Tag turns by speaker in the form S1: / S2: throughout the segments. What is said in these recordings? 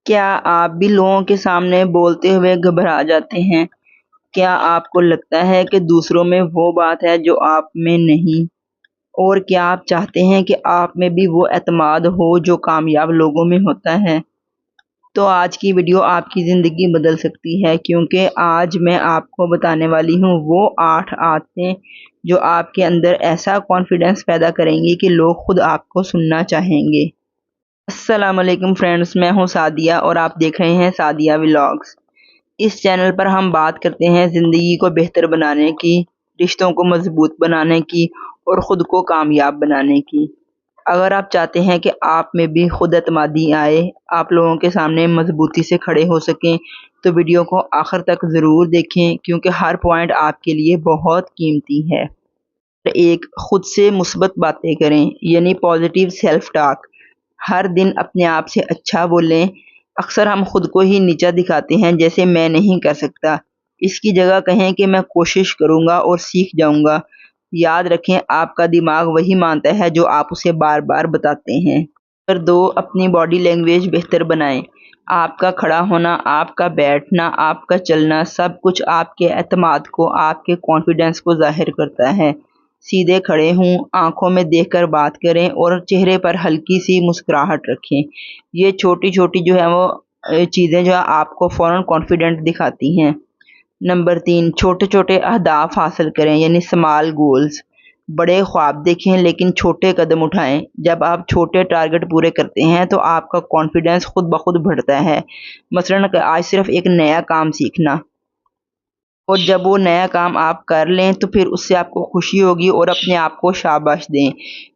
S1: کیا آپ بھی لوگوں کے سامنے بولتے ہوئے گھبرا جاتے ہیں؟ کیا آپ کو لگتا ہے کہ دوسروں میں وہ بات ہے جو آپ میں نہیں؟ اور کیا آپ چاہتے ہیں کہ آپ میں بھی وہ اعتماد ہو جو کامیاب لوگوں میں ہوتا ہے؟ تو آج کی ویڈیو آپ کی زندگی بدل سکتی ہے، کیونکہ آج میں آپ کو بتانے والی ہوں وہ 8 عادتیں جو آپ کے اندر ایسا کانفیڈنس پیدا کریں گی کہ لوگ خود آپ کو سننا چاہیں گے۔ السلام علیکم فرینڈز، میں ہوں سعدیہ اور آپ دیکھ رہے ہیں سعدیہ ولاگز۔ اس چینل پر ہم بات کرتے ہیں زندگی کو بہتر بنانے کی، رشتوں کو مضبوط بنانے کی اور خود کو کامیاب بنانے کی۔ اگر آپ چاہتے ہیں کہ آپ میں بھی خود اعتمادی آئے، آپ لوگوں کے سامنے مضبوطی سے کھڑے ہو سکیں، تو ویڈیو کو آخر تک ضرور دیکھیں، کیونکہ ہر پوائنٹ آپ کے لیے بہت قیمتی ہے۔ ایک، خود سے مثبت باتیں کریں، یعنی پازیٹیو سیلف ٹاک۔ ہر دن اپنے آپ سے اچھا بولیں۔ اکثر ہم خود کو ہی نیچا دکھاتے ہیں، جیسے میں نہیں کر سکتا۔ اس کی جگہ کہیں کہ میں کوشش کروں گا اور سیکھ جاؤں گا۔ یاد رکھیں، آپ کا دماغ وہی مانتا ہے جو آپ اسے بار بار بتاتے ہیں۔ نمبر 2، اپنی باڈی لینگویج بہتر بنائیں۔ آپ کا کھڑا ہونا، آپ کا بیٹھنا، آپ کا چلنا، سب کچھ آپ کے اعتماد کو، آپ کے کانفیڈنس کو ظاہر کرتا ہے۔ سیدھے کھڑے ہوں، آنکھوں میں دیکھ کر بات کریں اور چہرے پر ہلکی سی مسکراہٹ رکھیں۔ یہ چھوٹی چھوٹی جو ہے وہ چیزیں جو ہے آپ کو فوراً کانفیڈنٹ دکھاتی ہیں۔ نمبر 3، چھوٹے چھوٹے اہداف حاصل کریں، یعنی اسمال گولز۔ بڑے خواب دیکھیں لیکن چھوٹے قدم اٹھائیں۔ جب آپ چھوٹے ٹارگٹ پورے کرتے ہیں تو آپ کا کانفیڈنس خود بخود بڑھتا ہے۔ مثلاً کہ آج صرف ایک نیا کام سیکھنا، اور جب وہ نیا کام آپ کر لیں تو پھر اس سے آپ کو خوشی ہوگی اور اپنے آپ کو شاباش دیں۔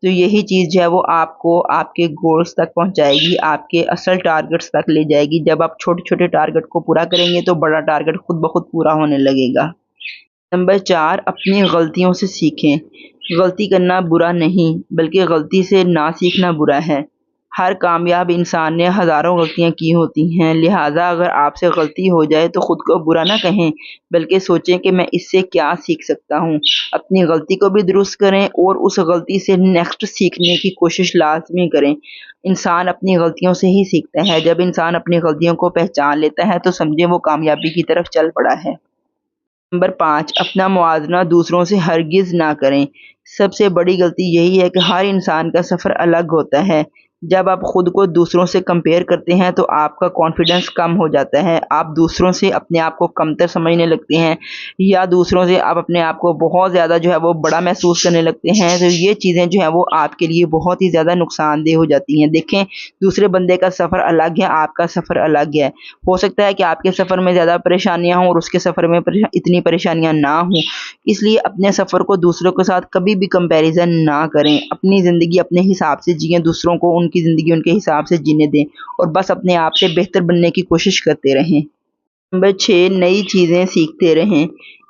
S1: تو یہی چیز جو ہے وہ آپ کو آپ کے گولز تک پہنچائے گی، آپ کے اصل ٹارگٹس تک لے جائے گی۔ جب آپ چھوٹے چھوٹے ٹارگٹ کو پورا کریں گے تو بڑا ٹارگٹ خود بخود پورا ہونے لگے گا۔ نمبر 4، اپنی غلطیوں سے سیکھیں۔ غلطی کرنا برا نہیں، بلکہ غلطی سے نہ سیکھنا برا ہے۔ ہر کامیاب انسان نے ہزاروں غلطیاں کی ہوتی ہیں، لہٰذا اگر آپ سے غلطی ہو جائے تو خود کو برا نہ کہیں، بلکہ سوچیں کہ میں اس سے کیا سیکھ سکتا ہوں۔ اپنی غلطی کو بھی درست کریں اور اس غلطی سے نیکسٹ سیکھنے کی کوشش لازمی کریں۔ انسان اپنی غلطیوں سے ہی سیکھتا ہے۔ جب انسان اپنی غلطیوں کو پہچان لیتا ہے تو سمجھے وہ کامیابی کی طرف چل پڑا ہے۔ نمبر 5، اپنا موازنہ دوسروں سے ہرگز نہ کریں۔ سب سے بڑی غلطی یہی ہے کہ ہر انسان کا سفر الگ ہوتا ہے۔ جب آپ خود کو دوسروں سے کمپیئر کرتے ہیں تو آپ کا کانفیڈنس کم ہو جاتا ہے۔ آپ دوسروں سے اپنے آپ کو کمتر سمجھنے لگتے ہیں، یا دوسروں سے آپ اپنے آپ کو بہت زیادہ جو ہے وہ بڑا محسوس کرنے لگتے ہیں۔ تو یہ چیزیں جو ہیں وہ آپ کے لیے بہت ہی زیادہ نقصان دہ ہو جاتی ہیں۔ دیکھیں، دوسرے بندے کا سفر الگ ہے، آپ کا سفر الگ ہے۔ ہو سکتا ہے کہ آپ کے سفر میں زیادہ پریشانیاں ہوں اور اس کے سفر میں اتنی پریشانیاں نہ ہوں۔ اس لیے اپنے سفر کو دوسروں کے ساتھ کبھی بھی کمپیریزن نہ کریں۔ اپنی زندگی اپنے حساب سے جئیں، دوسروں کو ان کی زندگی ان کے حساب سے جینے دیں، اور بس اپنے آپ سے بہتر بننے کی کوشش کرتے رہیں۔ نمبر 6، نئی چیزیں سیکھتے رہیں۔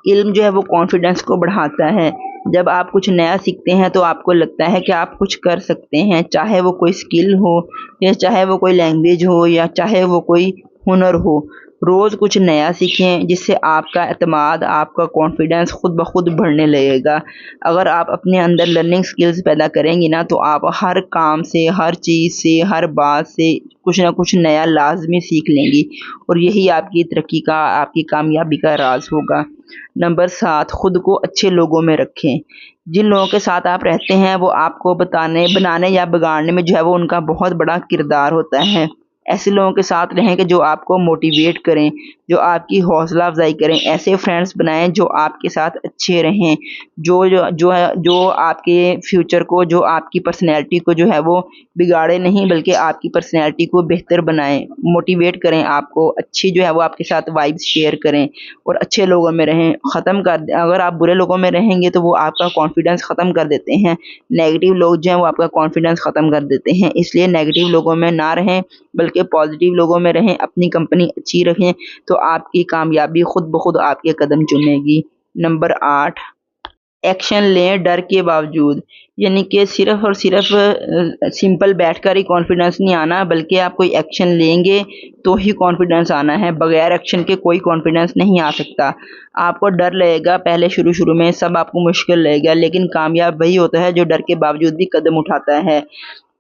S1: علم جو ہے وہ کانفیڈنس کو بڑھاتا ہے۔ جب آپ کچھ نیا سیکھتے ہیں تو آپ کو لگتا ہے کہ آپ کچھ کر سکتے ہیں، چاہے وہ کوئی سکل ہو، یا چاہے وہ کوئی لینگویج ہو، یا چاہے وہ کوئی ہنر ہو۔ روز کچھ نیا سیکھیں، جس سے آپ کا اعتماد، آپ کا کانفیڈنس خود بخود بڑھنے لگے گا۔ اگر آپ اپنے اندر لرننگ سکلز پیدا کریں گی نا، تو آپ ہر کام سے، ہر چیز سے، ہر بات سے کچھ نہ کچھ نیا لازمی سیکھ لیں گی، اور یہی آپ کی ترقی کا، آپ کی کامیابی کا راز ہوگا۔ نمبر 7، خود کو اچھے لوگوں میں رکھیں۔ جن لوگوں کے ساتھ آپ رہتے ہیں وہ آپ کو بنانے یا بگاڑنے میں جو ہے وہ ان کا بہت بڑا کردار ہوتا ہے۔ ایسے لوگوں کے ساتھ رہیں کہ جو آپ کو موٹیویٹ کریں، جو آپ کی حوصلہ افزائی کریں۔ ایسے فرینڈس بنائیں جو آپ کے ساتھ اچھے رہیں، جو آپ کے فیوچر کو، جو آپ کی پرسنالٹی کو جو ہے وہ بگاڑے نہیں، بلکہ آپ کی پرسنالٹی کو بہتر بنائیں، موٹیویٹ کریں آپ کو، اچھی جو ہے وہ آپ کے ساتھ وائبس شیئر کریں، اور اچھے لوگوں میں رہیں۔ اگر آپ برے لوگوں میں رہیں گے تو وہ آپ کا کانفیڈنس ختم کر دیتے ہیں۔ نیگیٹو لوگ جو ہیں وہ آپ کا کانفیڈنس ختم کر دیتے ہیں، اس لیے نیگیٹو لوگوں میں نہ رہیں، بلکہ پازیٹیو لوگوں میں رہیں، اپنی کمپنی اچھی رکھیں، تو آپ کی کامیابی خود بخود آپ کے قدم چومے گی۔ نمبر 8، ایکشن لیں ڈر کے باوجود۔ یعنی کہ صرف اور صرف سمپل بیٹھ کر ہی کانفیڈنس نہیں آنا، بلکہ آپ کوئی ایکشن لیں گے تو ہی کانفیڈنس آنا ہے۔ بغیر ایکشن کے کوئی کانفیڈنس نہیں آ سکتا۔ آپ کو ڈر لگے گا، پہلے شروع میں سب آپ کو مشکل لگے گا، لیکن کامیاب وہی ہوتا ہے جو ڈر کے باوجود بھی قدم اٹھاتا ہے۔